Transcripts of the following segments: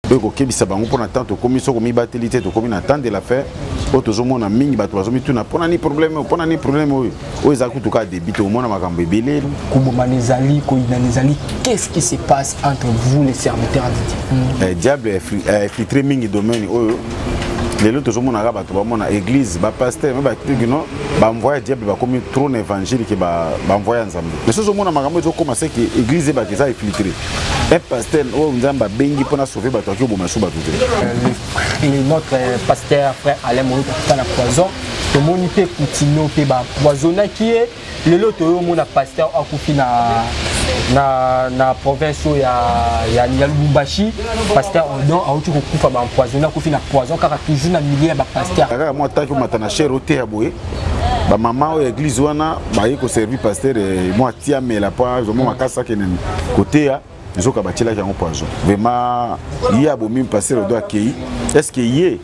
Donc kebisa bango pour attendre comme so komi batélité to komi attendre de la faire auto zo mona mingi bato bazomi tuna pona ni problème o ezaku to ka débiter au mona makambo ebele kubo manezali ko inanezali. Qu'est-ce qui se passe entre vous les serviteurs de Dieu? Diable est filtré mingi domaine oyo les autres zo mona bato ba mona église ba pasteur ba tugino ba envoyer diable ba comme trop évangélique ba envoyer nzambe mais so zo mona makambo zo commencer que église ba kisa filtré un pasteur o nzamba bengi pona sauver bato ki boma so bato notre pasteur frère Alain Moïta dans la poison to monité Poutino pe ba poisonna qui est le lot to mona pasteur akufi na province ya Lubumbashi pasteur Odon a outu kufa ba poisonna kufi na poison car toujours na milieu ba pasteur aka moi taki matana cher oté ya boye ba maman o église wana ba yiko servir pasteur moi tia mais la pas zo moi makasa kenen côté ya zoka batila yango poison vraiment il y a bomi pasteur doit accueillir est-ce que yé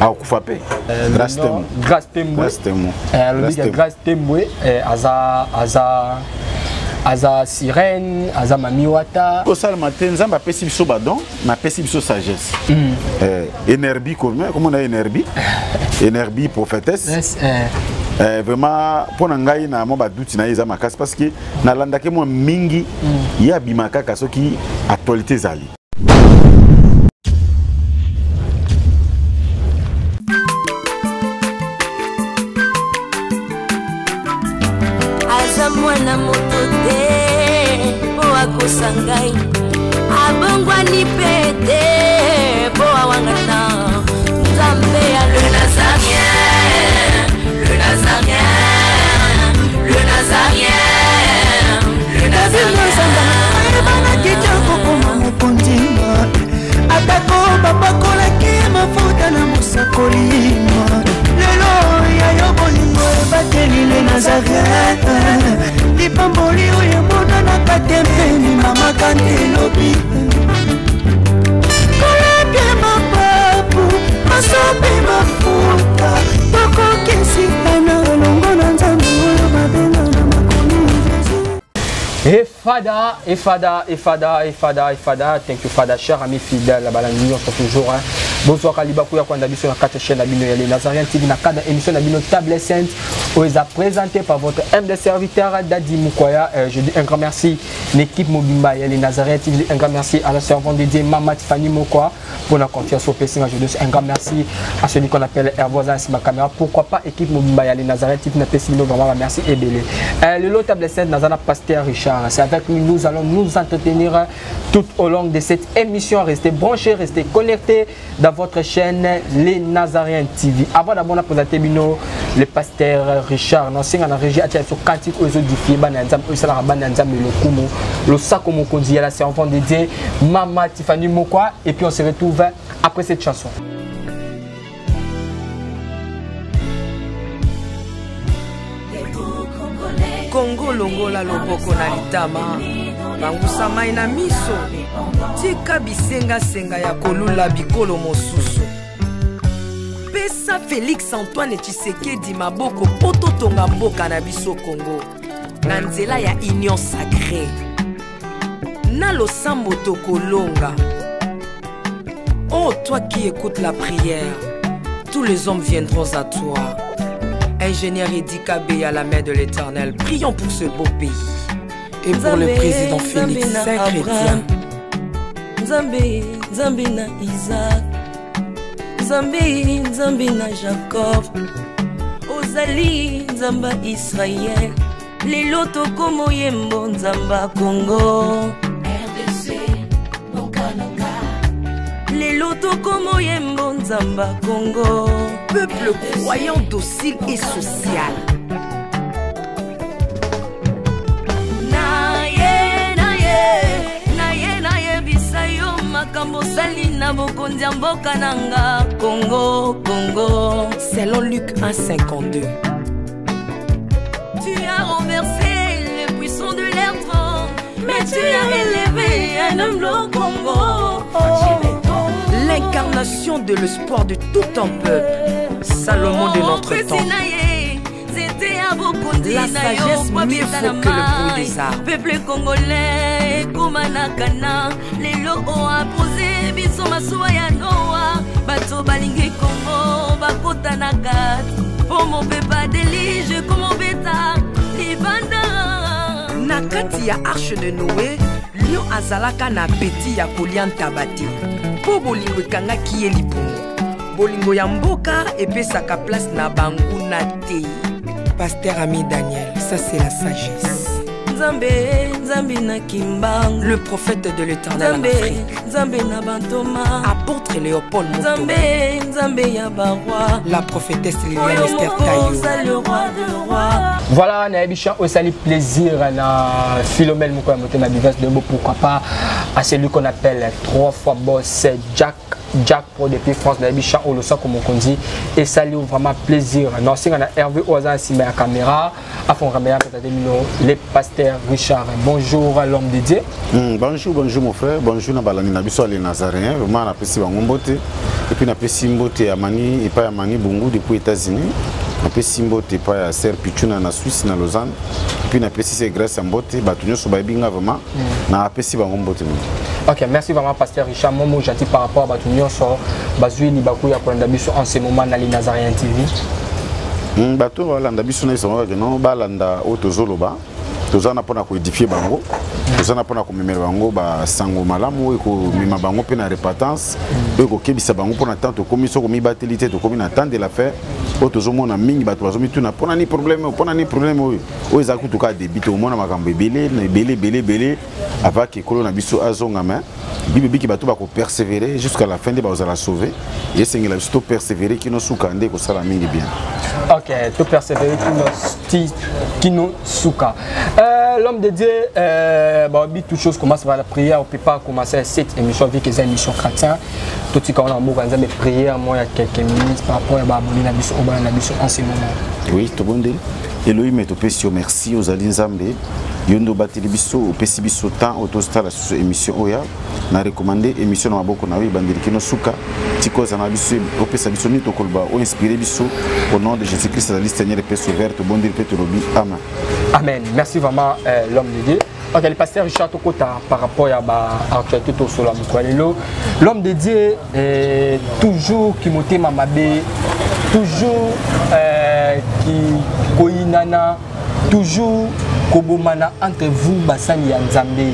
a kufa pe grâce témoin grâce témoin aza sirène aza mamiwata au sal matin nzamba pesi biso badon na pesi biso sagesse énergie comment on a énergie prophétesse vraiment pour ngai na mo baduti na eza makasi parce que na landake mo mingi ya bimaka kasoki actualité zali mwana moto te po akosangai abongwani pete po awangana nzambe ya le nazarien le nazarien le nazarien le nazarien bana kitoko koma mokondima atako bapakolaki mafuta na mosakolima lelo ya yobolingo bateli le nazarien lipamboli oyo mona na katempeni mama kantelobi kolapie mapapu masope mafuta tokokesikana longo na nzambe oyo babenga na makomi Efada, thank you Fada, cher ami fidèle, la l'union sont toujours. Bonsoir Kaliba Kouya Kwanda Biso, la 4 chaîne Abino Yali Nazarien TV, la 4 émission Abino Table Sainte, où ils a présenté par votre humble serviteur Dadi Moukoya. Je dis un grand merci l'équipe Mobimba Yali Nazarien TV, un grand merci à la servante dédiée Mama Tiffany Moukoya pour la confiance au PC. Je dis un grand merci à celui qu'on appelle Hervoisin sur ma caméra. Pourquoi pas équipe Mobimba Yali Nazarien TV, n'a pas vraiment merci et belé. Le lot Table Sainte, Nazana Pasteur Richard. C'est avec lui nous allons nous entretenir tout au long de cette émission. Restez branchés, restez connectés dans votre chaîne Les Nazariens TV. Avant d'abord de présenter le pasteur Richard, nous sommes en régie à sur Kantik aux audifiés, Bananzam, Usala Bananzam, le Kumo, le Sakomo Kondi, la servante dédiée Mama Tiffany Mokwa. Et puis on se retrouve après cette chanson. Congo longola loboko na litama bangusa mai na miso tika bisenga senga ya kolula bikolo mosusu pesa Félix Antoine Tshisekedi maboko poto tonga mboka na biso Congo na nzela ya union sacrée na losambo tokolonga. Oh toi qui écoutes la prière, tous les hommes viendront à toi. Ingénieur Edi Kabé à la main de l'Éternel, prions pour ce beau pays. Et pour le président Félix Saint-Chrétien. Nzambe na Isaac, Nzambe na Jacob, Ozali Nzamba Israël, les lotos comme Yembo Nzamba Congo, RDC, Nokananga, les lotos comme Yembo Nzamba Congo. Peuple croyant docile et social. Naye bisayo makambo sali na bokonzi ya mboka nanga Congo. Selon Luc 1,52. Tu as renversé les puissants de leur trône, mais tu as élevé un homme au Congo. L'incarnation de l'espoir de tout un peuple, Salomon de notre temps. La sagesse mieux faut que le bruit des arbres. Peuple congolais, ekomanakana lelo oapose biso masuwa ya noa bato balingi kongo bakota kati pomo pepa delige komobeta libanda na kati ya arche de Noé lion azalaka na peti ya kolia ntaba te mpo bolingo ekangaki ye libumu bolingo ya mboka epesaka place na banguna te. Pasteur Ami Daniel, ça c'est la sagesse. Nzambe, Nzambe na kimbang, le prophète de l'Éternel en Afrique. Nzambe na bantoma, apôtre Léopold Moto. Nzambe, Nzambe ya barwa, la prophétesse Liliane Esther Tayo, le roi de roi. Voilà, na ebichan au sali plaisir na Philomène Moukoya Moto na Bivas de Beau, pourquoi pas à celui qu'on appelle 3 fois boss Jack Pro depuis France na ebichan au losa comme on dit et salut vraiment plaisir. Non, c'est qu'on a Hervé Oza si la caméra afin caméra peut-être les pasteurs Richard. Bonjour à l'homme de Dieu. Bonjour mon frère, bonjour na balani na biso les Nazaréens, vraiment na pesi ba ngombote et puis na pesi mbote ya mani et pas ya mani bungu depuis États-Unis. Na pesi mbote pas ya Sir Pichuna na Suisse na Lausanne. Et puis na pesi c'est grâce à mbote batunyo so ba binga vraiment na pesi ba ngombote. Ok, merci vraiment Pasteur Richard. Moi, je dis par rapport à Batunyo sur Bazui Libakou ya Kolanda Biso en ce moment dans les Nazariens TV. Bato Kolanda Biso na sont non balanda otozoloba. Tozana pona ko édifier bango. Tozana pona ko memela bango ba sango malamu e ko mima bango pe na repentance. E ko kebisa bango pona tant to commission ko mi batelité to komi na tant de la faire. Otozomona mingi bato bazomi tuna pona ni problème o ezaku to ka débiter au mona makambo belé avant que kolona biso azonga main. Bibi ki bato ba ko persévérer jusqu'à la fin de ba la sauver. Et c'est la biso persévérer qui no suka ndé ko sala mingi bien. Ok, tout persévérer qui no suka. L'homme de Dieu, toute chose commence par la prière. On ne peut pas commencer cette émission avec les émissions chrétiennes. Tout ce qu'on a en de prière, moi, il y a quelques minutes par rapport à la mission en ce moment. Oui, tout le monde. Elohim est au Pessio, merci aux Alins Zambé. Yondo Batilibiso, au Pessibiso temps, au Tostal, sur émission Oya. On a recommandé l'émission dans Maboko Nawi, Bandirikino Souka, Tiko Zanabiso, au Pessabiso Nito Kolba, au Inspiré Biso, au nom de Jésus-Christ, la liste Seigneur et Pesso verte, au bon Dieu, Pétolobi. Amen. Amen. Merci vraiment, l'homme de Dieu. Ok, le pasteur Richard Tokota, par rapport à l'actualité sur la Moukwalelo, l'homme de Dieu est toujours qui monte Mamabé, toujours qui koinana, toujours kobomana entre vous basani ya Nzambe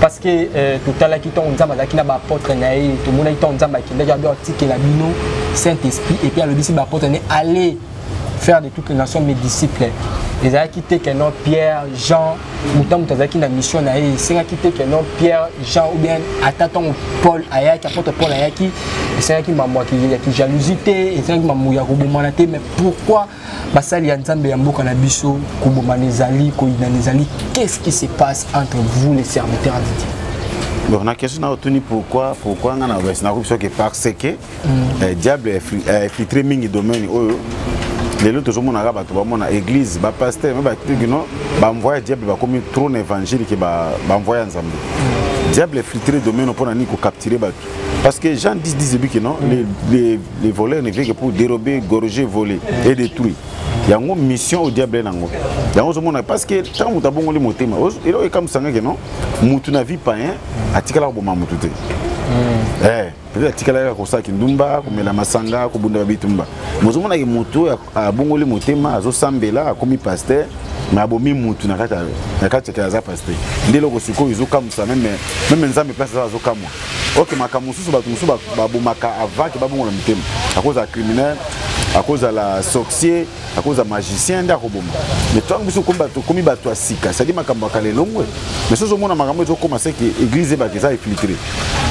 parce que tout à l'heure qui tombe Nzamba qui na ba apôtre naé tout monde qui tombe Nzamba qui déjà doit article la bino Saint-Esprit et puis à l'obéissance ba apôtre né aller faire de toutes les nations mes disciples. Les a quitté que non Pierre, Jean, moutam mutazaki na mission naé, c'est a quitté que non Pierre, Jean ou bien attendons Paul ayaki apôtre Paul ayaki, c'est qui m'a moi qui jalousie et c'est qui m'a mouya kobomanaté mais pourquoi basali ya Nzambe ya mboka na biso kobomanezali koinanezali qu'est-ce qui se passe entre vous les serviteurs de Dieu? Bon, la question est retenue pourquoi on a que parce que le diable est filtré mingi domaine les autres gens ont l'église, le pasteur, le envoyer diable va comme trop évangile qui va envoyer Nzambe. Diable est filtré domaine pour capturer parce que Jean 10 que non les voleurs ne viennent que pour dérober, gorger, voler et détruire. Il y a une mission au diable parce que quand on a bon les mots il est comme ça que non mutu na vie païen atikala ko mamutu te peut-être atikala ko sa kindumba ko mela masanga ko bunda bitumba mozomona ke mutu a bongo le motema azo sambela akomi pasteur mais abomi mutu na kata za pasteur ndelo ko siko izo kamusa même Nzambe place azo kamwa OK makamusu ba tumusu ba bomaka avant ke ba bongo na motema à cause de criminel à cause de la sorcier, à cause de magicien, mais toi, tu comme tu as sika, ça dit ma kambakale longue. Mais ce moment où on a commencé que l'église est filtrée.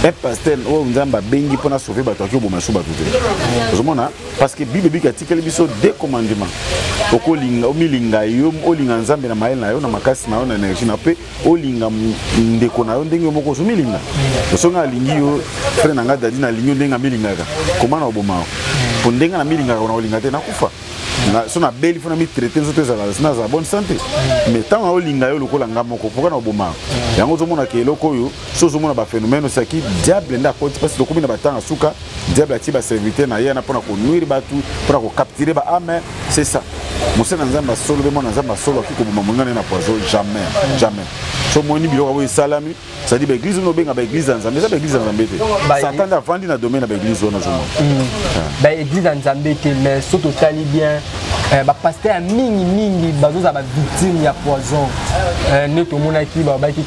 Un pasteur, on a bengi pour sauver bataki au bomasu batute. Parce que Bible dit article biso deux commandements. Okolinga, omilinga yom, olinga nzambe na mael na yo na makasi na yo na énergie na pe, olinga ndeko na yo ndenge moko somilinga. Osonga lingi yo, frère nanga dadi na lingi ndenga milingaka. Comment na oboma? Pour ndenga na milingaka na olinga te na kufa. Na sona belle fona mi traiter nzoto za la bonne santé. Mais tant na olinga yo lokola ngamoko, pourquoi na oboma? Yango zomona ke eloko yo, so zomona ba phénomène osaki diable nda koti parce que lokomi na batanga suka, diable ati ba serviteur na ye na pona ko nuire batu, pona ko capturer ba ame, c'est ça. Monsieur Nzamba solo de mon Nzamba solo qui comme mongana na poison jamais. So moni biloko bo salami, ça dit l'église no benga ba église Nzamba, ça ba église Nzamba te. Satan a vendu na domaine ba église ona zomo. Ba église Nzamba te mais surtout tali bien ba pasteur mingi bazoza ba victime ya poison. Nous tout monde qui ba qui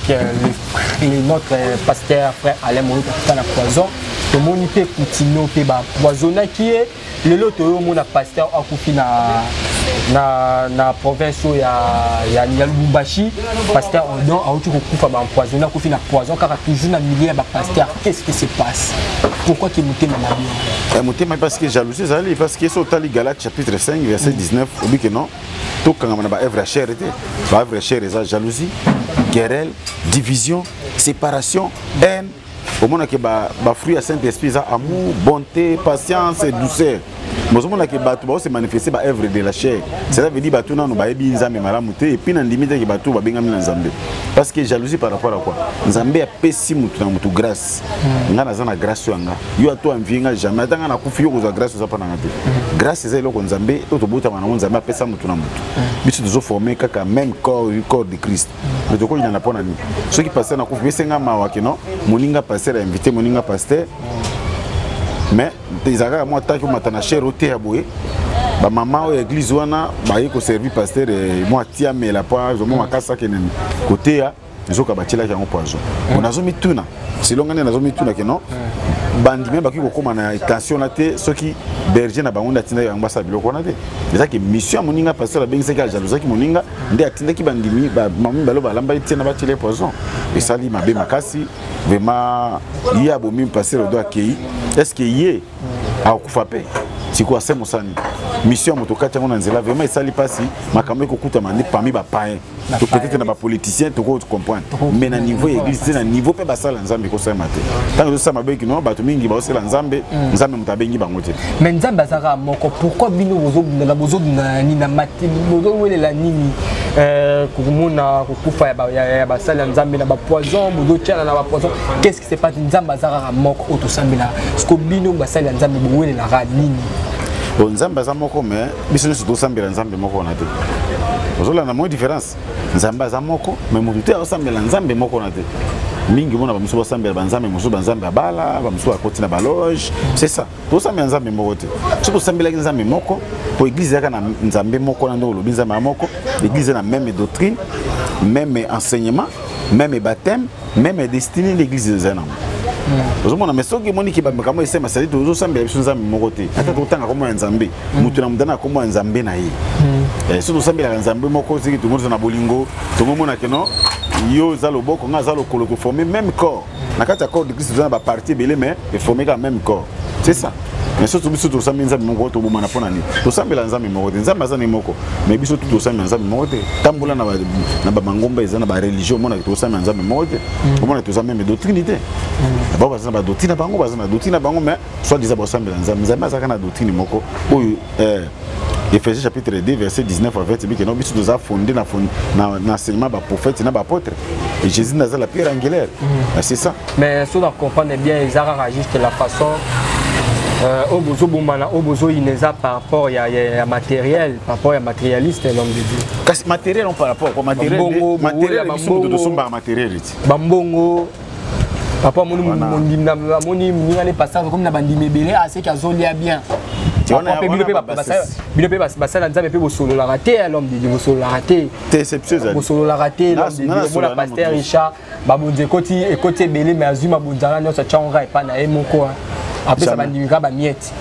notre pasteur frère Alain Moïta na poison. Tout monde peut continuer pe ba poison qui est le lot tout monde pasteur akufi na province ya Lubumbashi pasteur Odon a outu kufa ba empoisonné akufi na poison car toujours na milieu ba pasteur qu'est-ce qui se passe pourquoi qu'il monte na bien monte parce que jalousie ça parce que sur tali Galates chapitre 5 verset 19 on dit que non tout quand on a ba œuvre chère était ba œuvre chère ça jalousie querelle division séparation haine au monde que ba fruit à Saint-Esprit ça amour bonté patience et douceur mais au monde que ba tout se manifester ba œuvre de la chair cela veut dire ba tout na no ba ebi nzambe malamu te et puis na limite que ba tout ba benga na nzambe parce que jalousie par rapport à quoi nzambe a pesi mutu na mutu grâce ngana za na grâce yanga yo to amvinga jamais atanga na kufi yo ko za grâce za pa na ngate grâce za eloko nzambe to bota na nzambe a pesa mutu na mutu biso to former kaka même corps de Christ mais to ko ina na pona ni ceux qui passaient na kufi besenga mawa ke non moninga passer a invité moninga pasteur mais des agas moi tant que matana cher au théâtre ba maman au église wana ba yiko servir pasteur moi tia mais la pas je moi makasa ke côté ya zoka batila yango poison on a zomi tuna selon ngane na zomi tuna ke non bandi même baki ko koma na tension na te ceux qui berger na bango ndatinda yango basa biloko na te c'est que mission moninga pasteur la bengisa ka jalousie ki moninga nde atinda ki bandimi ba mami balo ba lamba itina batile poison et ça li mabe makasi vraiment il y a bomi pasteur do akei est-ce que yé a okufape siko asemo sani mission motokati yango na nzela vraiment esali pasi makambo ekokuta mandi parmi ba païen to peut-être na ba politicien to ko comprendre mais na niveau église na niveau pe basala nzambe ko sema te tant que ça mabe ki no bato mingi ba osela nzambe mutabengi bango te mais nzambe azaka moko pourquoi bino bozo na ni na mati bozo welela nini kumuna kukufa ya basala nzambe na ba poison bozo tiana na ba poison qu'est-ce qui se passe nzambe azaka moko otosambela ce que bino basala nzambe bo welela ga nini nzambe za moko mais biso nyonso tosambela nzambe moko na te ozola na mo différence nzambe za moko mais mutu te osambela nzambe moko na te mingi mona ba muso basambela banzambe muso banzambe abala ba muso akoti na baloge c'est ça tosambela nzambe moko te so tosambela nzambe moko po église yaka na nzambe moko na ndo lobi nzambe moko église na même doctrine même enseignement même baptême même destinée l'église de Zana. Ozomona mesoki moni ki bamekamo esema sali to zosambela biso nzambe moko te ata totanga komo nzambe mutu na mudana komo nzambe na ye so tosambela nzambe moko siki to mozo na bolingo to momona ke no yo za loboko nga za lokolo ko former même corps na kati ya corps de Christ za ba partie belé mais former ka même corps c'est ça mais surtout biso to sambela nzambe moko to bomana pona ni to sambela nzambe moko te nzambe azani moko mais biso to sambela nzambe moko te tambola na ba mangomba ezana ba religion mona to sambela nzambe moko te mona to sambela doctrine te ba bazana ba doctrine bango bazana doctrine bango mais soit disant ba sambela nzambe azaka na doctrine moko oyo Éphésiens chapitre 2 verset 19 à 20 que nous avons fondé na enseignement ba prophète na ba apôtre et Jésus n'a la pierre angulaire c'est ça mais si on comprend bien ils ont juste la façon au bozo bomana au bozo ineza par rapport à matériel par rapport à matérialiste l'homme de Dieu matériel on par rapport au matériel biso de somba matériel bambongo papa moni ngale passage comme na bandime belé assez qu'azolia bien bilope basala nzambe pe bosolo la raté l'homme de Dieu bosolo la raté bosolo la raté l'homme de Dieu la pasteur Richard babonze côté belé mais azuma bonzala no sa changa et pas na emoko après ça bandimika ba miette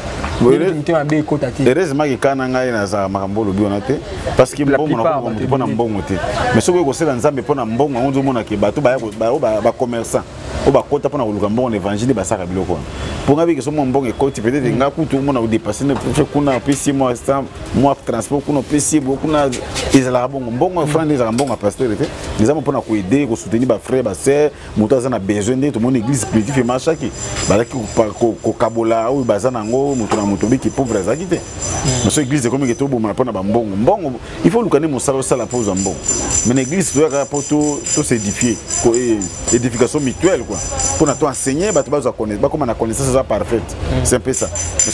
heureusement que kana ngai na za makambo lobi ona te parce que mbongo na ko mpona mbongo te mais soki ko sela nzambe pona mbongo onzo mona ke bato ba commerçant o ba kota pona koluka mbongo évangile ba saka biloko pour ngabi ke so mbongo ekoti peut-être nga kutu mona o dépasser ne kuna pesi moi transport kuna pesi kuna ezala mbongo frère ezala mbongo pasteur te nzambe pona ko aider ko soutenir ba frère ba sœur moto azana besoin de tout mon église primitive machaki balaki ko kabola o bazana ngo moto biki pauvre azakite mais so église comme que to bomana pona ba mbongo il faut lukane mosala sala pose mbongo mais l'église doit rapporter tout s'édifier ko édification mutuelle quoi pour na to enseigner ba to ba connaître ba comme na connaissance ça parfaite c'est un peu ça mais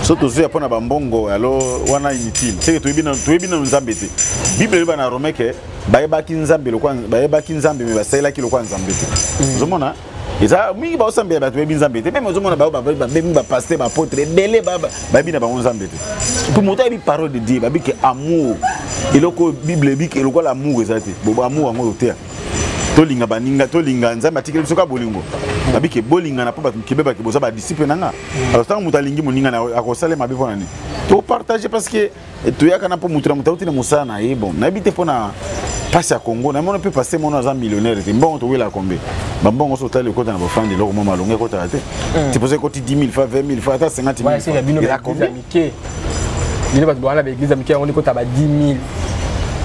so Surtout si après na bambongo alors wana inutile. C'est que tu es bien dans Nzambe te. Bible ba na Rome que bayebaki Nzambe le kwa bayebaki Nzambe me basela ki le kwa Nzambe te. Zomona eza mingi ba osambe ba tu bien Nzambe te. Même zomona ba ba pasteur ba apôtre belé ba bi na ba Nzambe te. Pour monter bi parole de Dieu ba bi que amour. Eloko Bible bi que eloko l'amour ezate. Bo amour ngo te. Tolinga baninga tolinga Nzambe atikeli biso ka bolingo. Babi ke bolinga na po bato kebeba ke boza ba disciple nanga. Alors tant muta lingi moninga na akosala mabe pona ni. To partager parce que to yaka na po mutura mutauti na musana na yebo. Na bite pona passe à Congo, na mona peut passer mon azam millionnaire et bon to wela combé. Bambongo so tali ko na ba fandi lo mo malonge ko ta te. Tu pose ko 10 000 fois 20 000 fois ta 50 000. Ouais, c'est la bino ba amike. Bino ba bwana ba église amike on ko ta ba 10 000.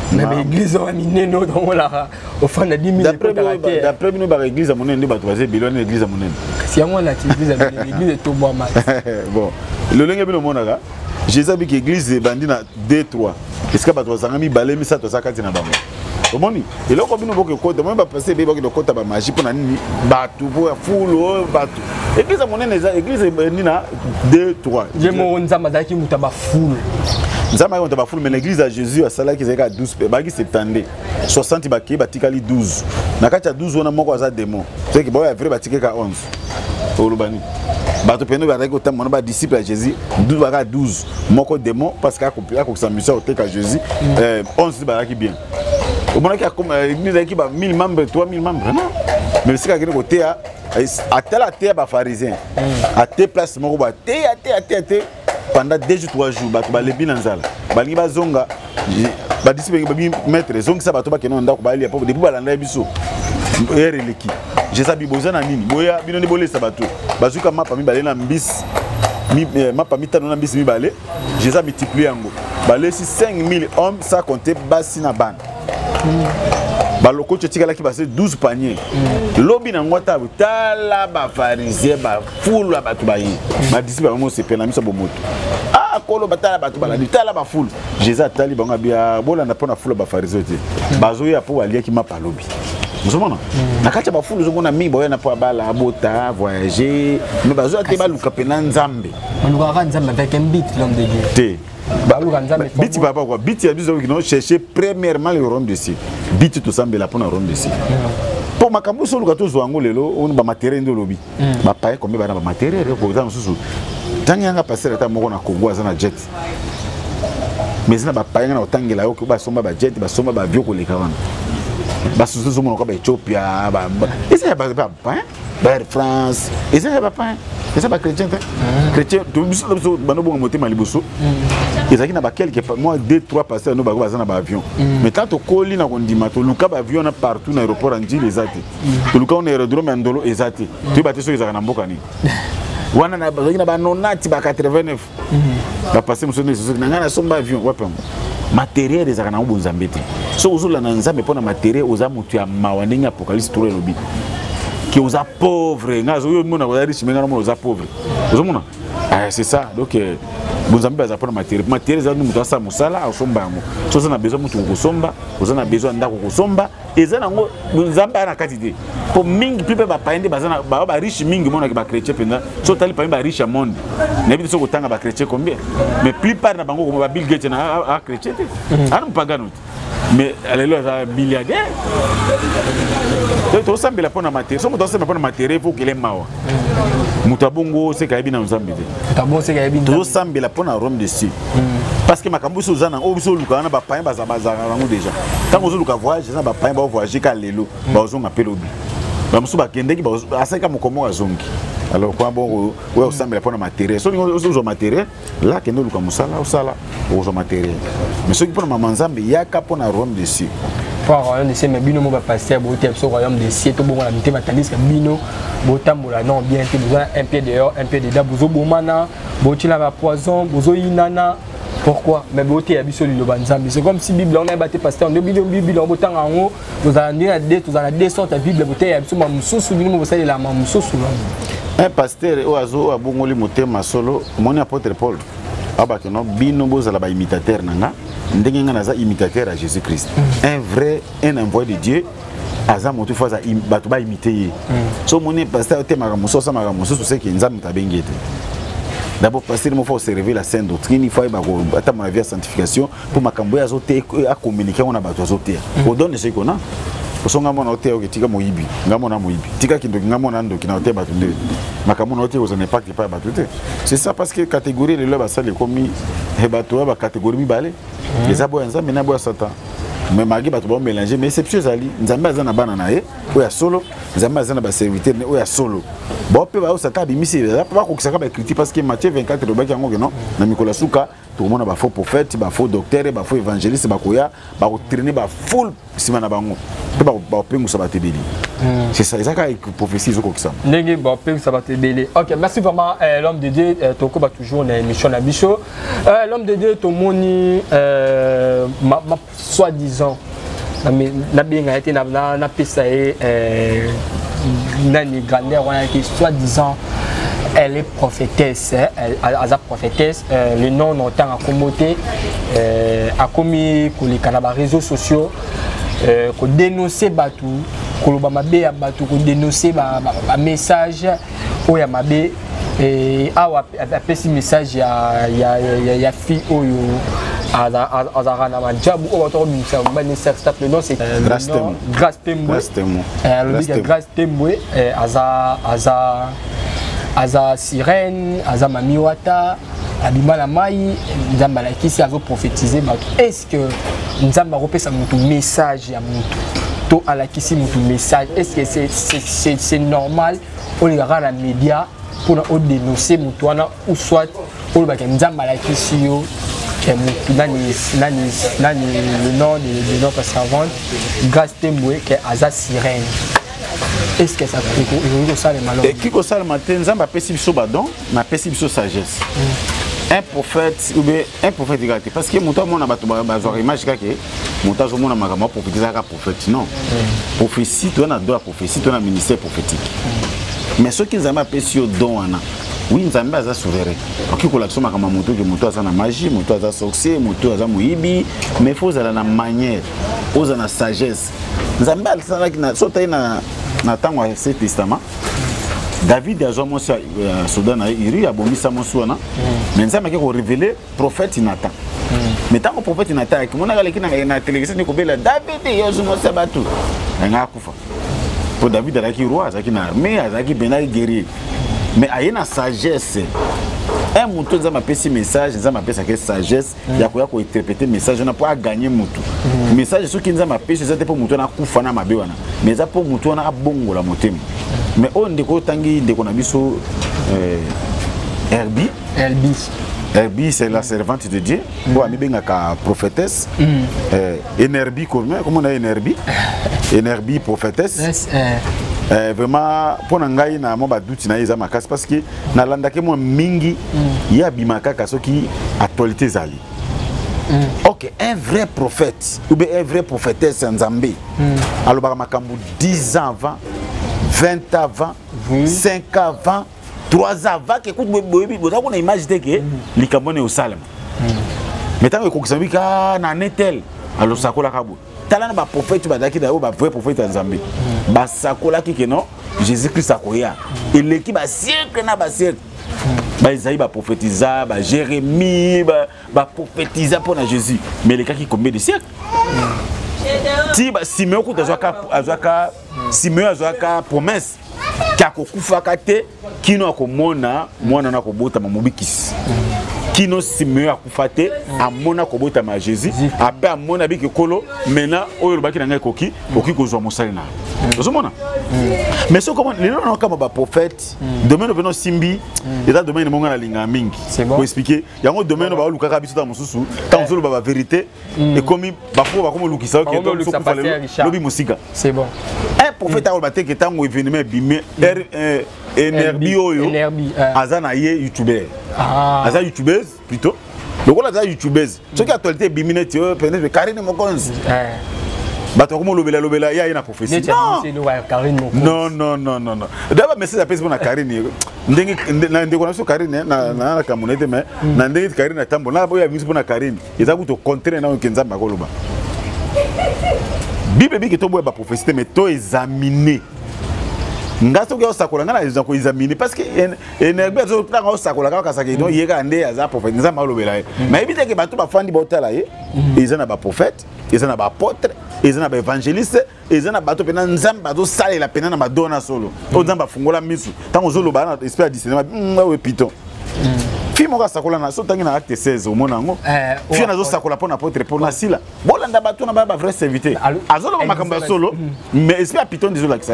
Mais l'église on a mis no dans la au fond de 10 000 d'après nous par église à mon ende ba toaze bilon église à mon ende. Si on la église est tout bon mal. Bon, le lenga bino monaka. Jésus a dit que l'église est bandit na 2-3. Est-ce que ba toaza mi balé mi sa to sakati na bango. Omoni, et là comme bino boko ko de moi ba passer be boko de kota ba magie pour na nini ba tout pour full ba tout. Église à mon ende église bandit na 2-3. Je mo nzamba zaki mutaba full. Nzamba on t'a fou mais l'église à Jésus à sala qui est 12 bagi 70 60 baki batikali 12 na kati ya 12 on a moko za démon c'est que boya vrai batike ka 11 olubani bato peno ba reko tam on ba disciple à Jésus 12 baka 12 moko démon parce qu'à ko sa mission au tek à Jésus 11 baki bien au moment qu'il comme l'église qui ba 1000 membres 3000 membres non mais c'est que côté à tel ba pharisien à tes place moko ba té pendant 2 jours 3 jours bato balebi na nzala balingi bazonga ba disciple babi maître zongi sa bato bakeno ndako bali ya depuis balanda biso ereleki Jésus biboza na nini boya bino ne bolesa bato bazuka mapa mi balé na mbisi mapa mitano na mbisi mi balé Jésus multiplié yango balesi 5000 hommes sans compter basi na ban baloko tchikala ki passé 12 paniers lobi na ngota tala ba pharisien ba foule ba bato ba yi ba disciple ba mo se pena miso bomoto ah kolo batala bato ba la tala ba foule Jésus atali bango bia bolanda pona foule ba pharisien te bazo ya po alia ki mapa lobi muzomona na kati ba foule zongona mi boya na po bala bota voyager mais bazo ate ba luka pena Nzambe on luka Nzambe avec un bit l'homme de Dieu te biti papa quoi biti ya biso qui non chercher premièrement le royaume de Dieu biti to sambela pona royaume de Dieu pour makambo so luka to zwango lelo on ba matériel ndo lobi ba paye comme ba matériel ko za nsusu tanyanga passer ta moko na Congo za na jet mais na ba paye na otangela yo ko ba somba ba jet ba somba ba vieux ko leka wana ba susu zo monoko ba Ethiopia ba esa ba paye ba Air France esa ba paye esa ba chrétien chrétien to biso bano bongo motema liboso ezaki na ba quelques moi 2-3 pasteurs no ba baza na ba avion mais tant to koli na kondima to luka ba avion na partout na aéroport en Njili ezati to luka on aérodrome ndolo ezati to ba teso ezaka na mboka ni wana na bazaki na ba 90 ba 89 ba passer musone zo na ngana somba avion wapam matériel ezaka na Nzambe te so uzula na Nzambe pona matériel oza mutu ya mawaninga apocalypse to lobi qui aux pauvres ngazo yo mona ko riche menga mona aux pauvres ozomona ah c'est ça donc Nzambe baza pona matériel za mutu asa musala osomba yango so ça na besoin mutu kosomba ozana besoin ndako kosomba eza nango Nzambe ana kati te po mingi pipe ba paende bazana ba riche mingi mona ke ba chrétien penda so tali pa ba riche monde na biso ko tanga ba chrétien combien mais plupart na bango ko ba Bill Gates na chrétien te ana mpagano mais alléluia za milliardaire to sambela pona matériel so mutu sambela pona matériel faut qu'il est mawa mutabongo se ka bina Nzambe te mutabongo se ka bina to sambela pona Rome de Dieu parce que makambo so zana o biso luka na ba pain baza bango déjà tant que zo luka voyage na ba pain ba voyager ka lelo ba ozonga pelobi ba musu ba kendeki ba asaka mokomo azongi alors quoi bon ouais au sambela pona matériel so zo matériel là kendo luka musala osala ozo matériel mais ce qui pona mama Nzambe yaka pona Rome de Dieu pour royaume de Dieu mais bino mo ba pasteur bo te so royaume de Dieu to bongo la mité batalis ka bino bo tambola non bien te besoin un pied dehors un pied dedans bozo bomana bo tila ba poison bozo inana pourquoi mais beauté ya biso lilo banzambe c'est comme si Bible on a battu pasteur de Bible on botanga en haut vous allez à deux sortes de Bible beauté ya biso ma mususu bino mo sala la ma mususu un pasteur oazo abongoli motema solo moni apôtre Paul abaki no bino bozala ba imitateur nanga ndenge nga naza imitateur à Jésus Christ un vrai un envoyé de Dieu aza motu faza bato ba imiter so moni pasteur tema musosa ma mususu c'est que Nzambe tabengete D'abord, pasteur, il faut se révéler la sainte doctrine, il faut attendre ma vie à sanctification pour ma camboya à communiquer on a battu azoté. On donne ce qu'on a. Pour son gamin hôtel au Tika Moibi, Gamona Moibi, Tika qui Gamona qui n'a pas battu. Ma camon hôtel aux impacts pas battu. C'est ça parce que catégorie les lobes à ça les commis et battu à catégorie balai. Les abois en ça, mais n'abois Satan. Mais Magui va tout mélanger, mais c'est sûr, Ali. Nous avons besoin de bananae, ou à solo, nous avons besoin de serviteur, ou à solo. Bon, peut avoir ça tabi, mais c'est là, pas qu'on s'accorde avec critique parce que Matthieu 24 le bac yango non, na Nicolas Souka, tout le monde a faux prophète, ba faux docteur, ba faux évangéliste, ba koya, ba traîner ba full simana bango. Ba pengu ça va te béli. C'est ça, ça ka prophétie zo ko ça. Ndenge ba pengu ça va te béli. OK, merci vraiment l'homme de Dieu, toko ba toujours na émission na biso. L'homme de Dieu to moni ma soi-disant na bien été na pesa nani grandeur wana qui soi-disant elle est prophétesse, elle a prophétesse, le nom n'entend à commoter a commis pour les canaux réseaux sociaux ko dénoncer batu ko loba mabe ya batu ko dénoncer ba message o ya mabe et awa apesi message ya fille oyo azarana majabu o bato bimisa mbani start le nom c'est Grâce Temwe Grâce Temwe aza sirène aza mamiwata abima la mai nzamba la kisi azo prophétiser bato est-ce que nzamba repesa mutu message ya mutu to ala kisi mutu message est-ce que c'est normal on les rend la média pour dénoncer mutu wana ou soit on ba nzamba la kisi yo nani le nom de notre servante Grâce Temwe qui est aza sirène. Est-ce que ça peut ça le malheur? Et qui ko ça le matin nzamba pesi biso badon na pesi biso sagesse. Un prophète ou bien un prophète égalé parce que mutu mona bato bazwa image kake mutu azomona makama prophétiser ka prophète non. Prophétie toi na doit prophétie toi na ministère prophétique. Mais ceux qui nzamba pesi yo don wana oui, Nzambe aza souverain. Ok, ko la soma kama mutu que mutu aza na magie, mutu aza sorcier, mutu aza muibi, mais faut za na manière, oza na sagesse. Nzambe alsana ki na sota na tango ya Ancien Testament. David a joué sur Soudan à Iri, a bomi sa monsouana. Mais Nzambe qui ko révéler prophète Nathan. Mais tant que prophète Nathan, qui mona galeki na télévision ni ko bela David yo joué sur Batu. Nga kufa. Pour David alaki roi, azaki na armée, azaki benal guerrier. Mais il y a une sagesse. Un mouton qui a un message, il a une sagesse, il a interpréter le message, on n'a pas gagné le mouton. Le message, ce qui a un message, c'est pour le mouton qui a un message. Mais c'est pour le mouton qui a un bon mouton. Mais on a Herbie. Herbie, c'est la servante de Dieu. Bon, on a une prophétesse. Herbie, comment on a Herbie? Herbie, prophétesse. Vraiment pour ngai na mo ba douti na ezama kasi parce que na landake mo mingi ya bimaka kaso ki actualité zali. OK, un vrai prophète ou bien un vrai prophétesse Nzambe. Alors ba makambu 10 ans avant, 20 avant, 5 avant, 3 avant que écoute boyebi boza ko na imaginer que likambone au Salem. Mais tant que kokisambika na netel alors sakola kabo. Talana ba prophète ba daki da ba vrai prophète Nzambe. Ba sakola ki non Jésus-Christ sakoya. Et l'équipe ba siècle na ba siècle. Ba Isaïe ba prophétisa, ba Jérémie ba prophétisa pour na Jésus. Mais les cas qui combien de siècles? Ti ba Simeon ko azwaka Simeon azwaka promesse ka ko kufa kate kino akomona mwana na ko bota mamobikisi. Kino Simeon akufate amona kobota ma Jésus après amona biki kolo maintenant oyo baki na ngai koki kozwa mosali na ozomona mais ce comment les non comme ba prophète demain nous simbi et là demain monga na linga mingi pour expliquer yango demain ba lukaka biso ta mususu ta mususu ba vérité et comme ba fo ba comme lukisa que donc so ko lobi musika c'est bon un prophète a batté que tango événement bimé Herbie oyo azana ye youtubeur aza youtubeuse plutôt donc on a youtubeuse ce qui actualité bimine tu peut-être Karine Mokonzi bato comme lobela ya ina prophétie non d'abord mais c'est appelé pour na Karine ndenge na so Karine na kamonete mais na ndenge Karine tambo na boya musique pour na Karine ils ont tout contrer na Nzamba koloba Bible bi que to boya ba prophétie mais to examiner ngaso ko sakola ngana les ko examiner parce que énergie zo tanga o sakola ka saki donc yeka ande aza prophète nzamba alobela ye mais ebite ke bato bafandi botala ye ezana ba prophète ezana ba apôtre ezana ba évangéliste ezana bato pena nzamba zo salela pena na madona solo o nzamba fungola misu tango zo loba na esprit discernement we piton fi mo ka sakola na so tangi na acte 16 o monango fi na zo sakola pona apôtre pona sila bolanda bato na ba vrai serviteur azolo makambo solo mais esprit piton désolé que ça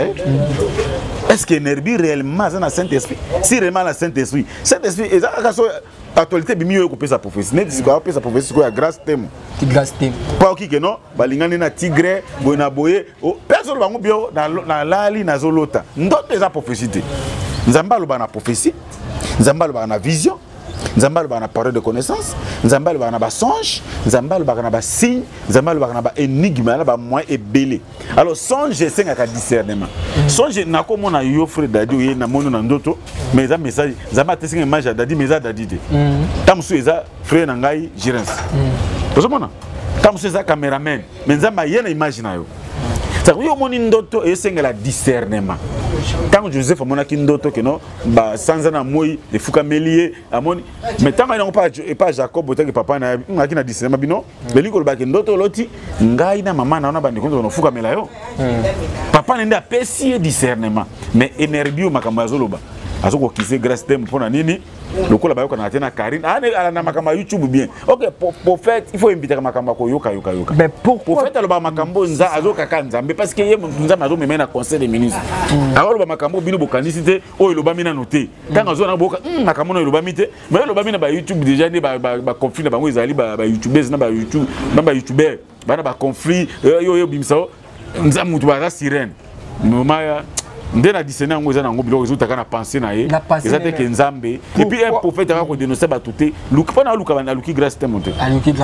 est-ce que Nerbi réellement dans le Saint-Esprit? Si réellement le Saint-Esprit, Saint-Esprit, est l'actualité bimi yo couper sa prophétie. N'est-ce pas couper sa prophétie quoi grâce thème. Qui grâce thème. Pas qui que non, balingani na tigre, bona boye, personne bango bio na lali na zolota. Ndoto eza prophétie. Nzamba lo ba na prophétie. Nzamba lo ba na vision. Nzamba lo ba na parole de connaissance. Nzamba lo ba na ba songe. Nzamba lo ba na ba signe. Nzamba lo ba na ba énigme na ba moyen ebelé. Alors songe c'est un discernement. Songe na ko mona yo frère dadi ye na mono na ndoto mais za message nzamba te singa image dadi mais za dadi de. Tamsu eza frère na ngai Jirens. Vous mona? Tamsu eza cameraman mais nzamba ye na image na yo. Ça yo moni ndoto e senga la discernement. Quand Joseph amona ki ndoto que non ba sanza na moi de fuka melier amoni mais tant na pas et pas Jacob bote que papa na ngaki na discernement bino beliko lo ba ki ndoto loti ngai na mama na ona bandi ko no fuka melayo papa nenda pesi discernement mais énergie makambo azoloba azoko kise grâce thème pona nini lokola bayoka na tena Karine ala na makamba YouTube bien OK prophète il faut inviter makamba ko yoka mais pourquoi prophète aloba makambo nza azoka kanzambe parce que ye nzamba azo mena conseil des ministres aloba makambo bino bokanisite o eloba mina noté tant azo na boka makambo no eloba mite mais eloba mina ba YouTube déjà ne ba conflit na bango ezali ba YouTubers na ba YouTube na ba YouTuber bana ba conflit yo bimsao nza mutu ba sirène mama ndena discerner ngo ezana ngo biloko ezutaka na penser na ye ezate ke nzambe et puis un prophète a ko dénoncer batuté lukpona luka bana luki grâce témoin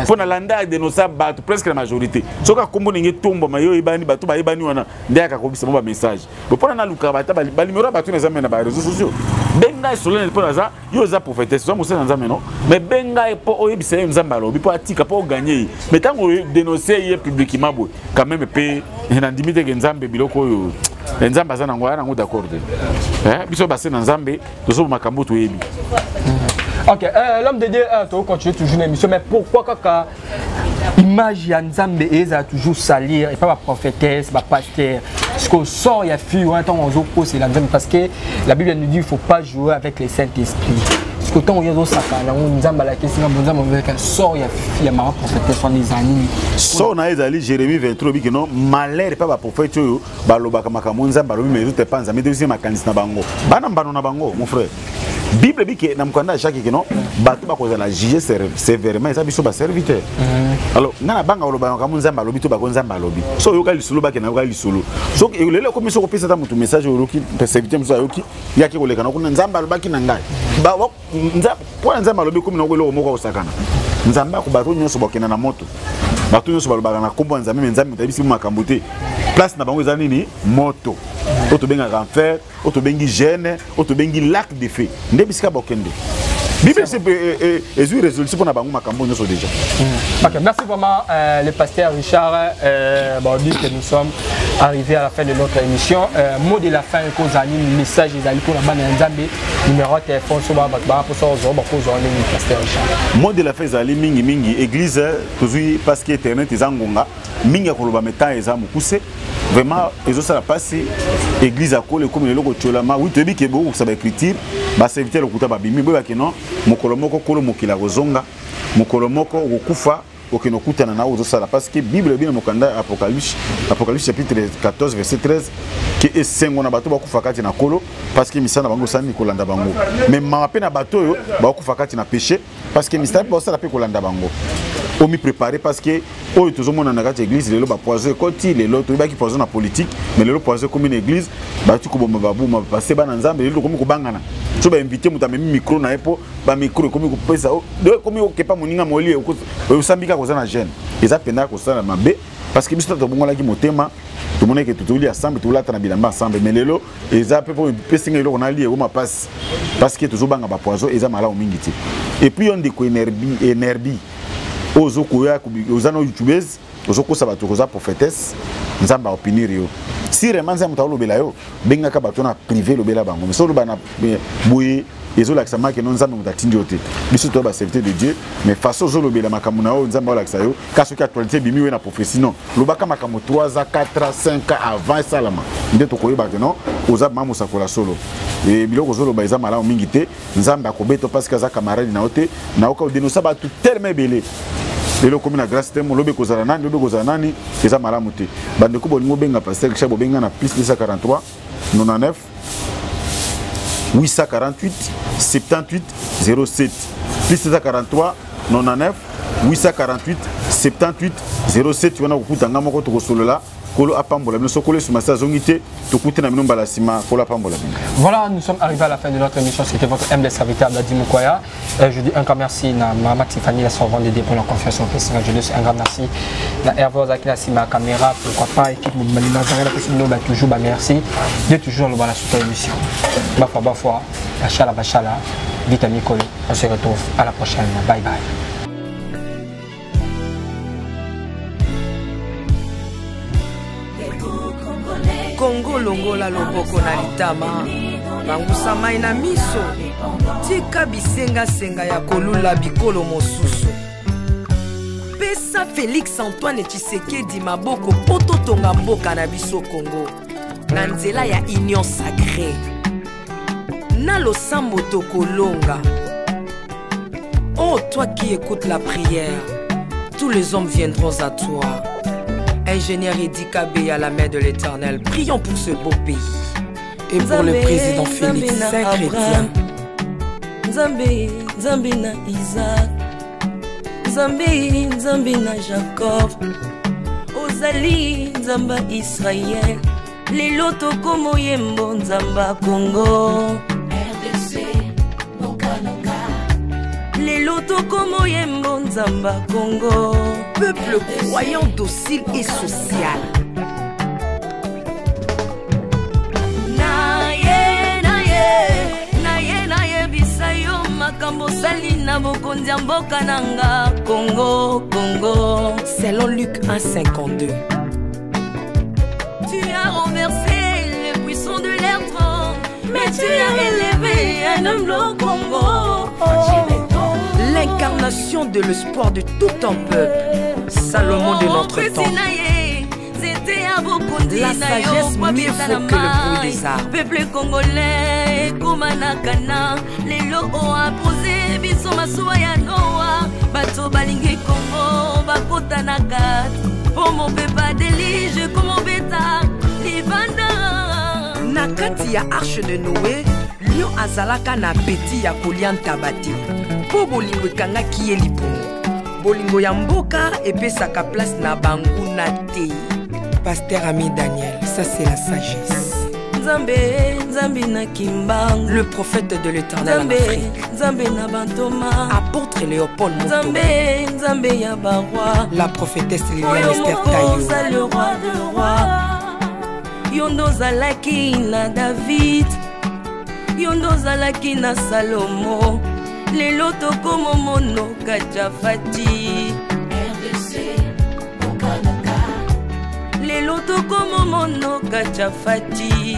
pona landa dénoncer batu presque la majorité soka kombo ninge tombo mayo ebani batu ba ebani wana ndeka ko bisa ba message pona na luka bata ba numéro batu na nzambe na ba réseaux sociaux benga solene pona za yo za prophétesse so mo se nzambe non mais benga po oyebisa nzambe alobi po atika po gagner mais tango dénoncer ye publiquement bo quand même pe na ndimite ke nzambe biloko yo nzambe azana ngo ana ngo d'accord biso basé na nzambe tozo makambo to yebi. OK, l'homme de Dieu to continue toujours l'émission mais pourquoi kaka image ya nzambe eza toujours salir et pas ma prophétesse, ma pasteur parce que sort ya fille ou un temps on zo c'est la nzambe parce que la Bible nous dit il faut pas jouer avec les Saint-Esprit. Parce que tant on y a zo sakana nzamba la question nzamba avec sort ya fille ya ma prophétesse on les anime. So na ezali Jérémie 23 bi que non malheur pas ba prophète yo balobaka makambo nzamba lobi mais tout pas nzambe te makanisi na bango. Bana mbano na bango mon frère. Bible dit que dans le chaque que non bato ba kozala juger sévèrement ça biso ba serviteur. Alors ngana banga oloba ka nzamba lobi to ba nzamba lobi. So yoka lisolo ba ke na yoka lisolo. So lelo ko miso ko pesa ta mutu message oloki serviteur muso yoki yaki ko lekana ko nzamba loba ki na ngai. Ba nzamba lobi ko minoko lelo moko osakana. Nzamba ko bato nyonso bokena na moto. Bato nyonso balobaka na kombo nzambe nzambe tabisi makambo te. Place na bango ezali ni moto. Oto benga enfer, oto bengi gêne, oto bengi lac de feu. Ndebisika bokende. Bible c'est une résolution pour nabango makambo nyonso déjà. OK, merci vraiment le pasteur Richard dit que nous sommes arrivés à la fin de notre émission. Mot de la fin ko zani message ezali ko na bana nzambe numéro de téléphone so ba pour ça zo ba ko zo ni pasteur Richard. Mot de la fin ezali mingi église tozui parce que internet ezangonga mingi akoloba meta eza mukuse vraiment ezosala pasi église akole comme lelo ko tolama oui tobi ke bo ça ba écriture ba serviteur lokuta ba bimi bo ba ke non mokolo moko kolo mokila kozonga mokolo moko okufa okinokutana na ozosala parce que Bible bien mokanda Apocalypse chapitre 14 verset 13 que esengo na bato bakufa kati na kolo parce que misana bango sani kolanda bango mais mape na bato yo bakufa kati na péché parce que misana ba osala pe kolanda bango omi préparé parce que oyo tozomona na kati église lelo ba poison koti lelo to baki poison na politique mais lelo poison comme une église ba tu ko bomba babuma passer ba na nzambe lelo komi ko bangana to ba inviter muta memi micro na epo ba micro komi ko pesa de komi ko kepa moninga moli o sambika ko na jeune eza penda ko sala mabe parce que biso to bongola ki motema to mona ke tutuli ensemble to lata na bilamba ensemble mais lelo eza pe pour pesinga lelo na lié o ma passe parce que tozobanga ba poison eza mala o mingi ti et puis on de ko énergie ozo koya ozana youtubers ozo ko sabato koza prophétesse nzamba opinir yo si vraiment nzambe ta lobela yo benga ka bato na privé lobela bango mais so lobana boye ezolakisa make no nzambe moto atindi yo te biso to baservité de Dieu mais façon ozolobela makambo na yo nzambe olakisa yo ka soki actualité bimi we na prophétie non lobaka makambo 3 ans 4 ans 5 ans avant esalama nde tokoyeba ke non oza mama mosakola solo e biloko ozoloba eza malamu mingi te nzambe akobeto parce que aza camarade na yo te naoka odenosa bato tellement ebele lelo komi na grâce te lobe kozala nani eza malamu te bandeko bolingo benga pasteur Richard bobenga na plus 243 99 848 78 07 plus 243 99 848 78 07 wana kokuta nga moko tokosolola kolo apambola bino sokole sur massa zongité tokuti na minomba la sima kolo apambola bino. Voilà, nous sommes arrivés à la fin de notre émission. C'était votre humble serviteur Dadi Mukwaya. Je dis un grand merci à Maman Tiffany, la servante de pour la confiance en Christ. Je dis un grand merci à Hervé Ozaki, la caméra, pourquoi pas, équipe Moumali Nazaré, la possible toujours, merci. De toujours le voilà sur ta émission. Bafwa, Bachala, Vitamine Kolo. On se retrouve à la prochaine. Bye bye. Congo longola loboko na litama bangusa mai na miso tika bisenga senga ya kolula bikolo mosusu pesa Félix Antoine Tshisekedi maboko poto tonga mboka na biso Congo na nzela ya union sacrée na losambo tokolonga. Oh toi qui écoutes la prière, tous les hommes viendront à toi. Ingénieur Edi Kabé à la main de l'Éternel, prions pour ce beau pays. Et pour le président Félix Saint-Chrétien. Nzambe na Isaac, Nzambe na Jacob, Ozali Nzamba Israël, lelo tokomo yembo Nzamba Congo, RDC, Nokananga, lelo tokomo yembo Nzamba Congo. Peuple croyant docile et social. Naye bisayo makambo salina bokondia mboka nanga Congo. Selon Luc 1,52. Tu as renversé les puissants de leur trône, mais tu as élevé un homme au Congo. L'incarnation de l'espoir de tout un peuple. Salomon de notre temps. La sagesse mieux faut que le bruit des arbres. Peuple congolais, Komanakana, les lots ont posé, biso masuaya noa, bato balingi Congo, bakota nakat, pour mon pepa délige, comme mon bêta, libanda. Nakati ya arche de Noé, lion azalaka na beti ya kolian tabati. Po bolingo kanga kiye lipongo. Bolingo ya mboka epesaka place na bangu na te. Pasteur Ami Daniel, ça c'est la sagesse. Nzambe na Kimbang, le prophète de l'Éternel en Afrique. Nzambe na Bantoma, apôtre Léopold Moutouba. Nzambe ya Barwa, la prophétesse Liliane Esther Tayo. Le roi de roi. Yondo zalaki na David, Yondo zalaki na Salomo. Lelo tokomo mono kachafati. RDC, Okanaka. Lelo tokomo mono kachafati.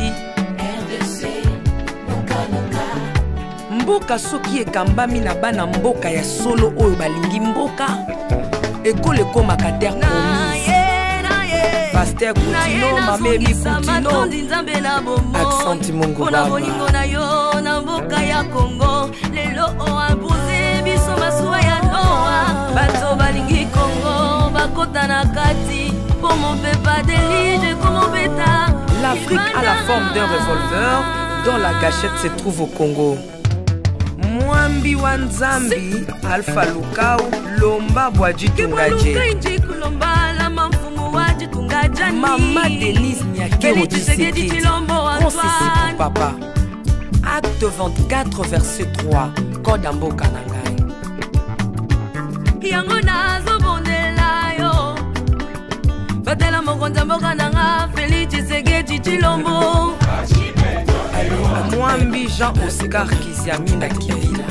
RDC, Okanaka. Mboka soki ekambami na bana mboka ya solo oyo balingi mboka. Ekole komaka terre promise. Pasteur Koutino, Mamébi Koutino. Accent Mongo Baba. Na yo na mboka ya Congo. Lelo o abuse biso masuaya noa. Bato balingi Congo bakota na kati. Pour mon pepa délige comme mon bêta. L'Afrique a la forme d'un revolver dont la gâchette se trouve au Congo. Mwambi Wanzambi, Alpha Lukau, Lomba Bwadji Tungaje. Maman Denise Nyakero Tshisekedi, Consissi pour papa. Acte 24, verset 3, Kodambo Kanangai. Yango nazo bondela yo. Batela mokonza mboka nanga, Félix Tshisekedi Tshilombo. Mwambi Jean Oscar Kiziami na Kibila.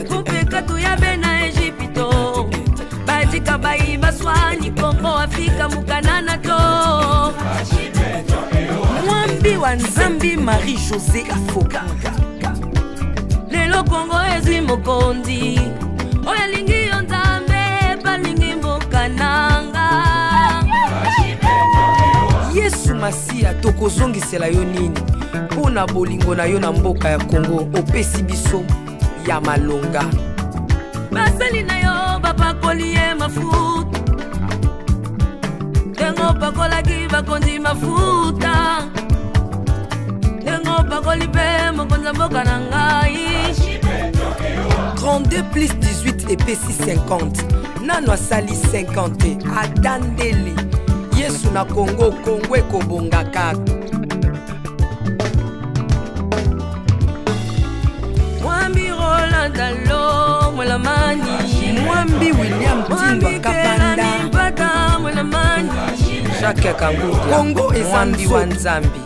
Kupeka tuyabe na Egypto. tika bayi baswani Kongo Afrika mukanana to Mwambi wa Nzambi Marie-Josée Afoka Lelo Kongo ezi mokondi Oya lingi yonzambe balingi mbokananga Yesu Masia tokozongisela yo nini Pona bolingo na yo na mboka ya Kongo opesi biso ya malonga Basali na yo bapakoli ye mafuta Tengo pakolaki bakondi mafuta Tengo pakoli pe mokonza mboka na ngai 32 plus 18 epesi 50 Nano asali 50 Adandele Yesu na Kongo Kongo ekobonga kaka Mwambi Roland Dalo Mwelamani Mwambi William Tindwa Kapanda Mwelamani Jacques Kangu Kongo Mwambi wa Nzambi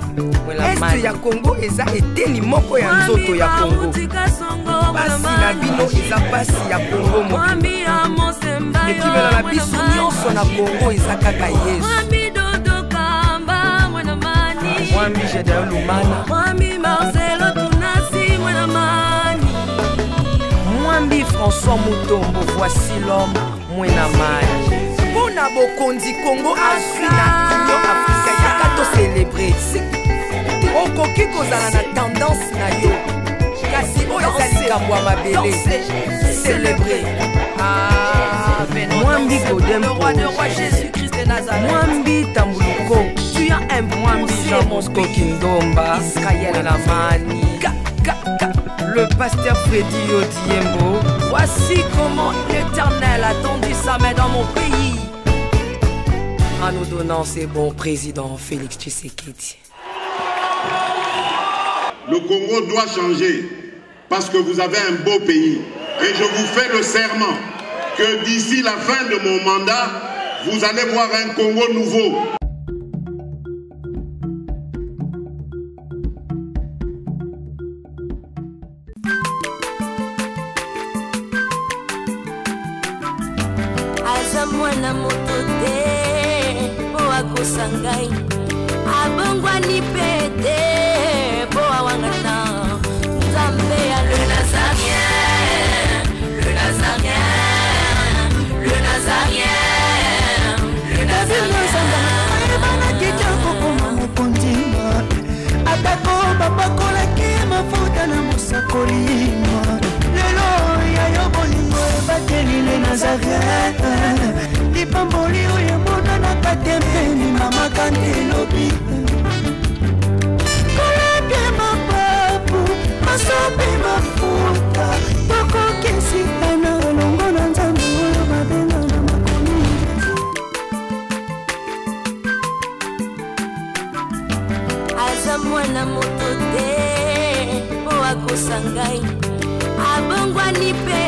Este ya Kongo eza eteni moko ya nzoto ya Kongo Basi na bino eza basi ya Kongo Mwambi Ekibela na biso nyonso na Kongo eza kaka Yesu Mwambi Jedeo Lumana Mwambi Marcelo Tunasi Mwenamani Mwambi François Mutombo Voici l'homme Mwenamani Pona bokondi Kongo Afrika Union Afrika Yakato célébrer Okoki kozala na tendance na yo Kasi oyo ezali kamwa mabele Célébrer Mwambi Godempo Mwambi Tambuluko Tu as un Mwambi Jean Bosco Kindomba Israël Lamani Le pasteur Freddy Odiembo Voici comment l'Éternel a tendu sa main dans mon pays En nous donnant ses bons présidents Félix Tshisekedi Le Congo doit changer parce que vous avez un beau pays. Et je vous fais le serment que d'ici la fin de mon mandat, vous allez voir un Congo nouveau. Azamwana motote po akosangai abongwani pete po awangata Nzambe ya le Nazarien le Nazarien le Nazarien le Nazarien bana kitoko koma mokondima atako babakolaki mafuta na mosakolima lelo ya yo bolingo ebateli le Nazarien lipamboli oyo mbona na katempeni mama kandelobi koleke mapapu masopi mafuta tokokisitana olongo na Nzambe oyo babenga na makomi Aza mwana moto te po akosangai abongwani pe